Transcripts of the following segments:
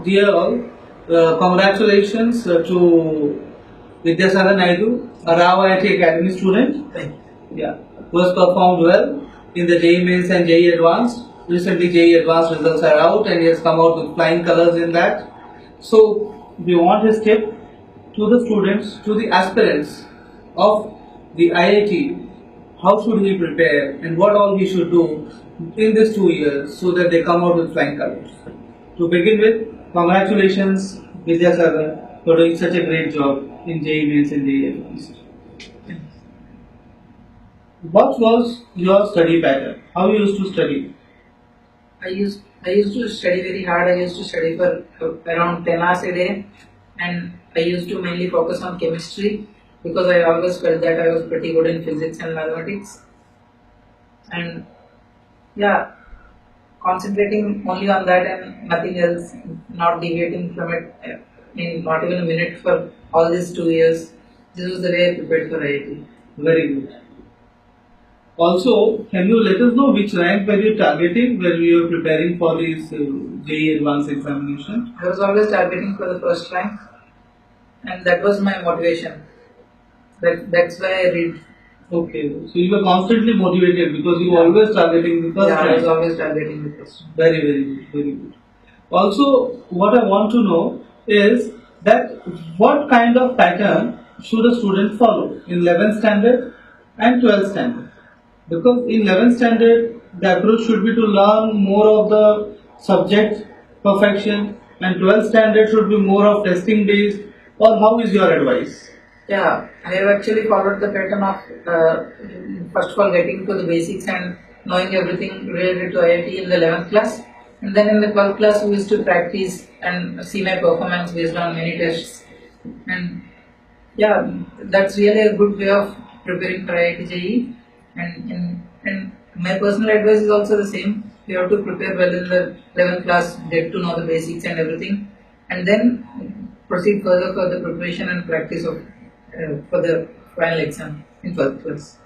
Dear all, congratulations to Vidya Sagar Naidu, a Rao IIT Academy student. Yeah, who has performed well in the JEE Mains and JEE Advanced. Recently, JEE Advanced results are out, and he has come out with flying colors in that. So, we want his tip to the students, to the aspirants of the IIT. How should he prepare, and what all he should do in these 2 years so that they come out with flying colors. To begin with, congratulations, Vidya Sagar, for doing such a great job in JEE Mains and JEE Advanced. What was your study pattern? How you used to study? I used to study very hard. I used to study for around 10 hours a day, and I used to mainly focus on chemistry because I always felt that I was pretty good in physics and mathematics. And yeah, concentrating only on that and nothing else, not deviating from it in not even a minute for all these 2 years. This was the way I prepared for IIT. Very good. Also, can you let us know which rank were you targeting when you were preparing for this JEE Advanced examination? I was always targeting for the first rank, and that was my motivation. That's why I read. Okay, so you were constantly motivated because you were always targeting the first Yeah, I rank. was always targeting the first rank. Very, very good, very good. Also, what I want to know is that what kind of pattern should a student follow in 11th standard and 12th standard? Because in 11th standard, the approach should be to learn more of the subject perfection, and 12th standard should be more of testing based. Or how is your advice? Yeah, I have actually followed the pattern of first of all getting to the basics and knowing everything related to IIT in the 11th class, and then in the 12th class we used to practice and see my performance based on many tests. And yeah, that's really a good way of preparing for IIT JEE. And my personal advice is also the same. You have to prepare well in the 11th class, get to know the basics and everything, and then proceed further for the preparation and practice of for the final exam in 12th class.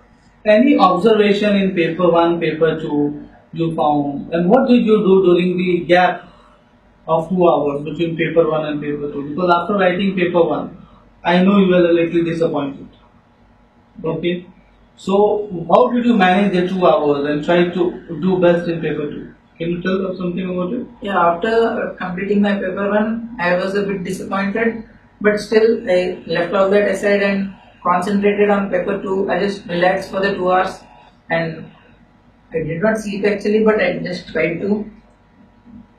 Any observation in paper 1, paper 2 you found, and what did you do during the gap of 2 hours between paper 1 and paper 2? Because after writing paper 1, I know you were a little disappointed. Okay, so how did you manage the 2 hours and try to do best in paper 2? Can you tell us something about it? Yeah, after completing my paper 1, I was a bit disappointed, but still I left all that aside and concentrated on paper 2. I just relaxed for the 2 hours, and I did not sleep actually, but I just tried to.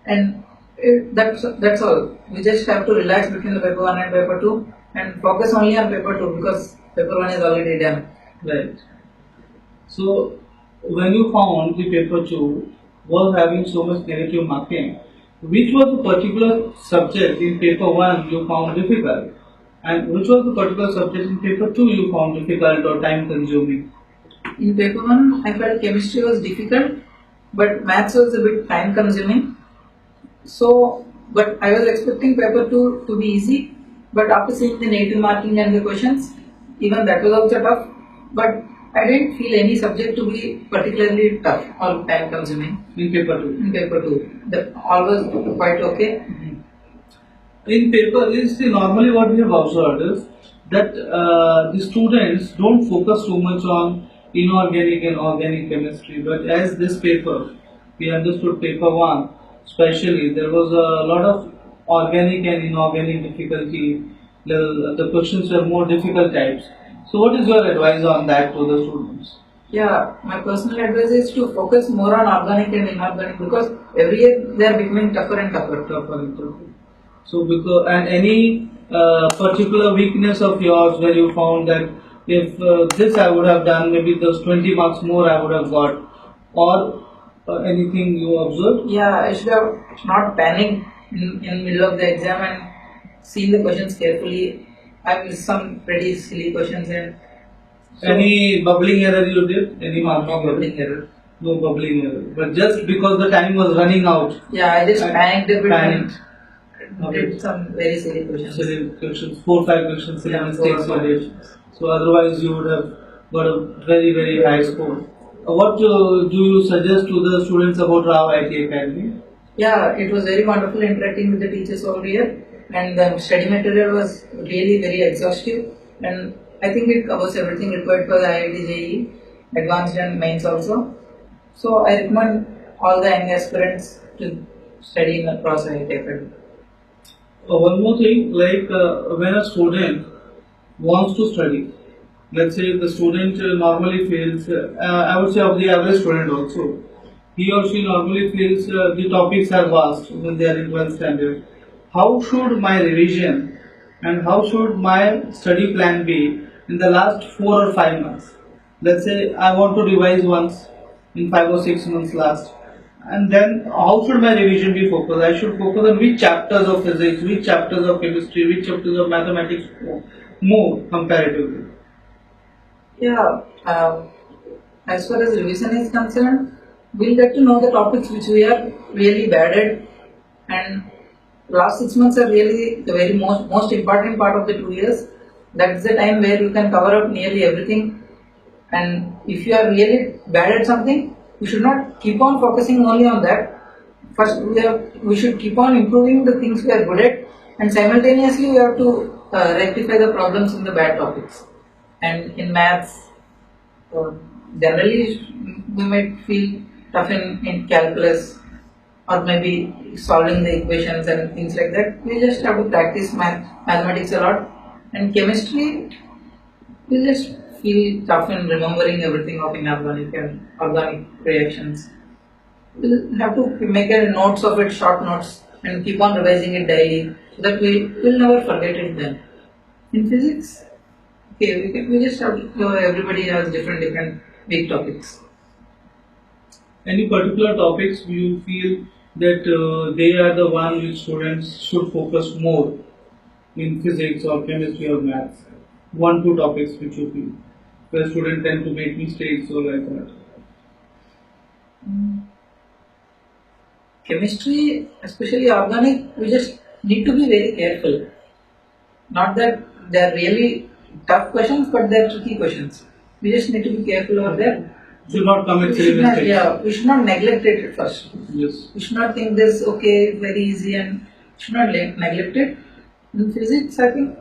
And that's all. We just have to relax between the paper 1 and paper 2 and focus only on paper 2 because paper 1 is already done. Right. So when you found the paper 2 was having so much negative marking, which was the particular subject in paper 1 you found difficult, and which was the particular subject in paper 2 you found difficult or time consuming? In paper 1, I felt chemistry was difficult, but maths was a bit time consuming. So, but I was expecting paper 2 to be easy, but after seeing the negative marking and the questions, even that was also tough. But I didn't feel any subject to be particularly tough or time consuming. In paper 2? In paper 2, that all was quite okay. In paper, normally what we have observed is that the students don't focus too much on inorganic and organic chemistry, but as this paper, we understood paper 1, especially there was a lot of organic and inorganic difficulty level. The questions were more difficult types. So what is your advice on that to the students? Yeah, my personal advice is to focus more on organic and inorganic because every year they are becoming tougher and tougher. So because, and any particular weakness of yours where you found that if this I would have done, maybe those 20 marks more I would have got, or anything you observed? Yeah, I should have not panicked in middle of the exam and seen the questions carefully. I missed some pretty silly questions and any bubbling error you did? Any marking no error? bubbling error. No bubbling error. But just because the time was running out. Yeah, I just panicked a bit Panicked. and did some very silly questions. Silly questions, 4 5 questions, silly Yeah, mistakes 4 or 5 you did. questions. So otherwise you would have got a very very high score. What do you suggest to the students about Rao IT Academy? Yeah, it was very wonderful interacting with the teachers over here, and the study material was really very exhaustive, and I think it covers everything required for the IIT JEE, advanced and mains also. So I recommend all the young aspirants to study in across IIT Academy. One more thing, like when a student wants to study, let's say the student normally feels, I would say of the average student also, he or she normally feels the topics are vast when they are in 12th standard. How should my revision and how should my study plan be in the last 4 or 5 months? Let's say I want to revise once in 5 or 6 months last. And then how should my revision be focused? I should focus on which chapters of physics, which chapters of chemistry, which chapters of mathematics more comparatively. Yeah, as far as revision is concerned, we'll get to know the topics which we are really bad at, and last 6 months are really the very most important part of the 2 years. That's the time where you can cover up nearly everything. And if you are really bad at something, you should not keep on focusing only on that. First, we should keep on improving the things we are good at, and simultaneously we have to rectify the problems in the bad topics. And in maths, generally we might feel tough in calculus, or maybe solving the equations and things like that. We just have to practice mathematics a lot. And chemistry, we just feel tough in remembering everything of inorganic and organic reactions. We'll have to make a notes of it, short notes, and keep on revising it daily so that we will never forget it then. In physics, okay, we just have to, everybody has different big topics. Any particular topics you feel that they are the one which students should focus more in physics or chemistry or maths? 1, 2 topics which you feel where students tend to make mistakes or like that. Chemistry, especially organic, we just need to be very careful. Not that they are really tough questions, but they are tricky questions. We just need to be careful over there. Should not commit We silly should not, mistakes. yeah, we should not neglect it at first. Yes. We should not think this okay, very easy, and should not neglect it. In physics, I think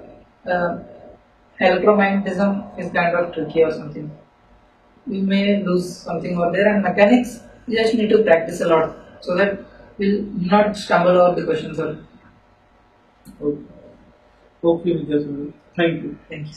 electromagnetism is kind of tricky or something. We may lose something over there, and mechanics, we just need to practice a lot so that we'll not stumble over the questions. Okay. Okay, Vidya Sagar. Thank you. Thank you.